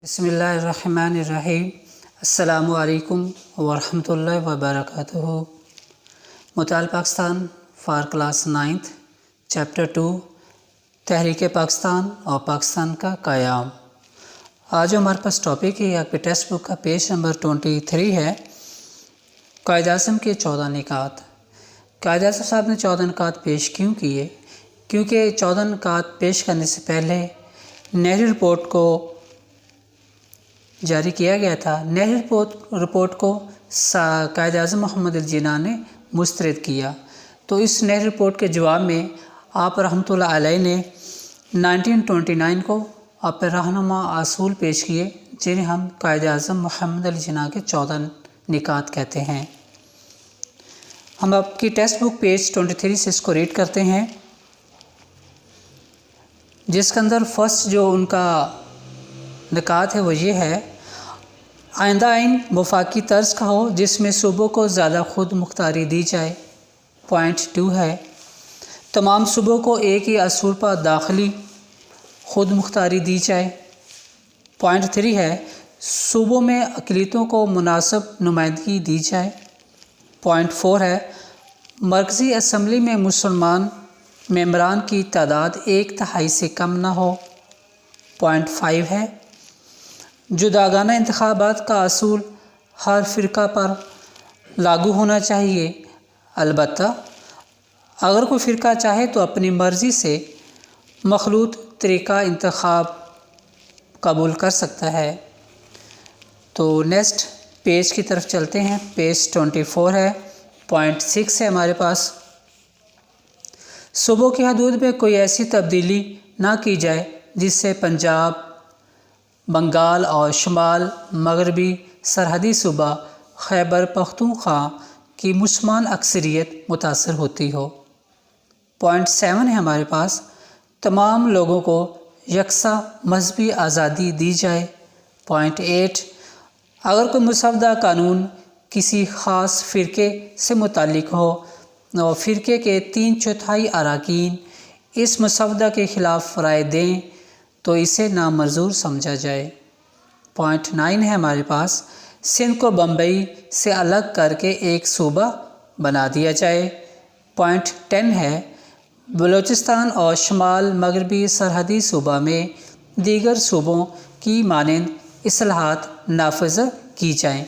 بسم اللہ الرحمن الرحیم۔ السلام علیکم ورحمۃ اللہ وبرکاتہ۔ مطالعہ پاکستان فار کلاس 9 چیپٹر 2 تحریک پاکستان اور پاکستان کا قیام۔ آج ہمارے پاس ٹاپک ہے، آپ کے ٹیکسٹ بک کا پیج نمبر 23 ہے، قائد اعظم کے 14 نکات۔ قائد اعظم صاحب نے 14 نکات پیش کیوں کیے؟ کیونکہ 14 نکات پیش کرنے سے پہلے نہری رپورٹ کو جاری کیا گیا تھا۔ نہری رپورٹ کو قائد اعظم محمد علی جناح نے مسترد کیا، تو اس نہری رپورٹ کے جواب میں آپ رحمۃ اللہ علیہ نے 1929 کو آپ رہنما اصول پیش کیے، جنہیں ہم قائد اعظم محمد علی جناح کے 14 نکات کہتے ہیں۔ ہم آپ کی ٹیکسٹ بک پیج 23 سے اس کو ریڈ کرتے ہیں، جس کے اندر فرسٹ جو ان کا نکات ہے وہ یہ ہے: آئندہ آئین وفاقی طرز کا ہو جس میں صوبوں کو زیادہ خود مختاری دی جائے۔ پوائنٹ 2 ہے: تمام صوبوں کو ایک ہی اصول پر داخلی خود مختاری دی جائے۔ پوائنٹ 3 ہے: صوبوں میں اقلیتوں کو مناسب نمائندگی دی جائے۔ پوائنٹ 4 ہے: مرکزی اسمبلی میں مسلمان ممبران کی تعداد 1/3 سے کم نہ ہو۔ پوائنٹ 5 ہے: جداگانہ انتخابات کا اصول ہر فرقہ پر لاگو ہونا چاہیے، البتہ اگر کوئی فرقہ چاہے تو اپنی مرضی سے مخلوط طریقہ انتخاب قبول کر سکتا ہے۔ تو نیکسٹ پیج کی طرف چلتے ہیں، پیج 24 ہے۔ پوائنٹ 6 ہے ہمارے پاس: صوبوں کی حدود میں کوئی ایسی تبدیلی نہ کی جائے جس سے پنجاب، بنگال اور شمال مغربی سرحدی صوبہ خیبر پختونخوا کی مسلمان اکثریت متاثر ہوتی ہو۔ پوائنٹ 7 ہے ہمارے پاس: تمام لوگوں کو یکساں مذہبی آزادی دی جائے۔ پوائنٹ 8: اگر کوئی مسودہ قانون کسی خاص فرقے سے متعلق ہو اور فرقے کے 3/4 اراکین اس مسودہ کے خلاف رائے دیں تو اسے نامنظور سمجھا جائے۔ پوائنٹ 9 ہے ہمارے پاس: سندھ کو بمبئی سے الگ کر کے ایک صوبہ بنا دیا جائے۔ پوائنٹ 10 ہے: بلوچستان اور شمال مغربی سرحدی صوبہ میں دیگر صوبوں کی مانند اصلاحات نافذ کی جائیں۔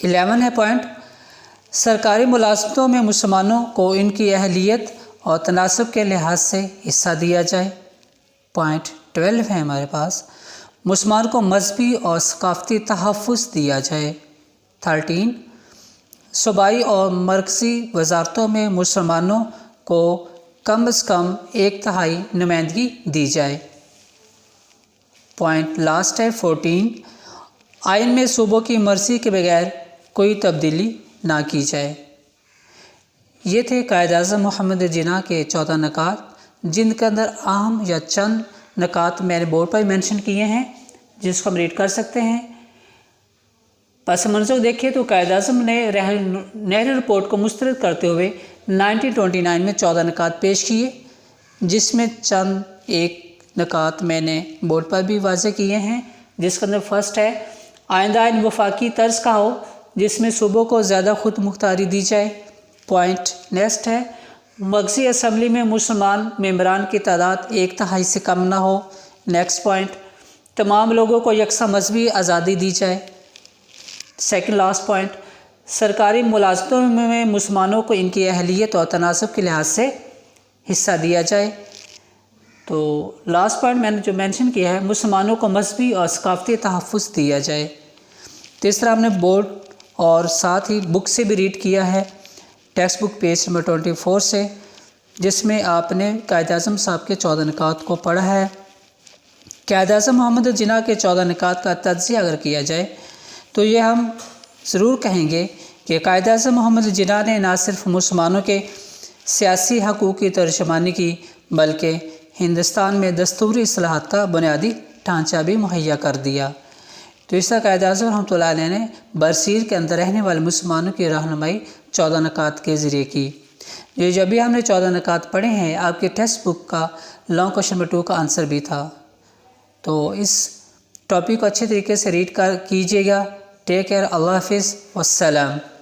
11 ہے پوائنٹ: سرکاری ملازمتوں میں مسلمانوں کو ان کی اہلیت اور تناسب کے لحاظ سے حصہ دیا جائے۔ پوائنٹ 12 ہے ہمارے پاس: مسلمان کو مذہبی اور ثقافتی تحفظ دیا جائے۔ 13: صوبائی اور مرکزی وزارتوں میں مسلمانوں کو کم از کم 1/3 نمائندگی دی جائے۔ پوائنٹ لاسٹ ہے 14: آئین میں صوبوں کی مرضی کے بغیر کوئی تبدیلی نہ کی جائے۔ یہ تھے قائد اعظم محمد علی جناح کے 14 نکات، جن کے اندر اہم یا چند نکات میں نے بورڈ پر مینشن کیے ہیں، جس کو ہم ریڈ کر سکتے ہیں۔ پس منظر دیکھیں تو قائد اعظم نے نہری رپورٹ کو مسترد کرتے ہوئے 1929 میں 14 نکات پیش کیے، جس میں چند ایک نکات میں نے بورڈ پر بھی واضح کیے ہیں، جس کے اندر فرسٹ ہے: آئندہ آئین وفاقی طرز کا ہو جس میں صوبوں کو زیادہ خود مختاری دی جائے۔ پوائنٹ نیکسٹ ہے: مرکزی اسمبلی میں مسلمان ممبران کی تعداد 1/3 سے کم نہ ہو۔ نیکسٹ پوائنٹ: تمام لوگوں کو یکساں مذہبی آزادی دی جائے۔ سیکنڈ لاسٹ پوائنٹ: سرکاری ملازمتوں میں مسلمانوں کو ان کی اہلیت اور تناسب کے لحاظ سے حصہ دیا جائے۔ تو لاسٹ پوائنٹ میں نے جو مینشن کیا ہے، مسلمانوں کو مذہبی اور ثقافتی تحفظ دیا جائے۔ تیسرا ہم نے بورڈ اور ساتھ ہی بک سے بھی ریڈ کیا ہے، ٹیکسٹ بک پیج نمبر 24 سے، جس میں آپ نے قائد اعظم صاحب کے 14 نکات کو پڑھا ہے۔ قائد اعظم محمد علی جناح کے 14 نکات کا تجزیہ اگر کیا جائے تو یہ ہم ضرور کہیں گے کہ قائد اعظم محمد علی جناح نے نہ صرف مسلمانوں کے سیاسی حقوق کی ترجمانی کی، بلکہ ہندوستان میں دستوری اصلاحات کا بنیادی ڈھانچہ بھی مہیا کر دیا۔ تو اس طرح قائد اعظم رحمۃ اللہ علیہ نے برصغیر کے اندر رہنے والے مسلمانوں کی رہنمائی 14 نکات کے ذریعے کی۔ یہ جب بھی ہم نے 14 نکات پڑھے ہیں، آپ کے ٹیکسٹ بک کا لانگ کوشچن نمبر 2 کا آنسر بھی تھا۔ تو اس ٹاپک کو اچھے طریقے سے ریڈ کیجیے گا۔ ٹیک کیئر، اللہ حافظ، والسلام۔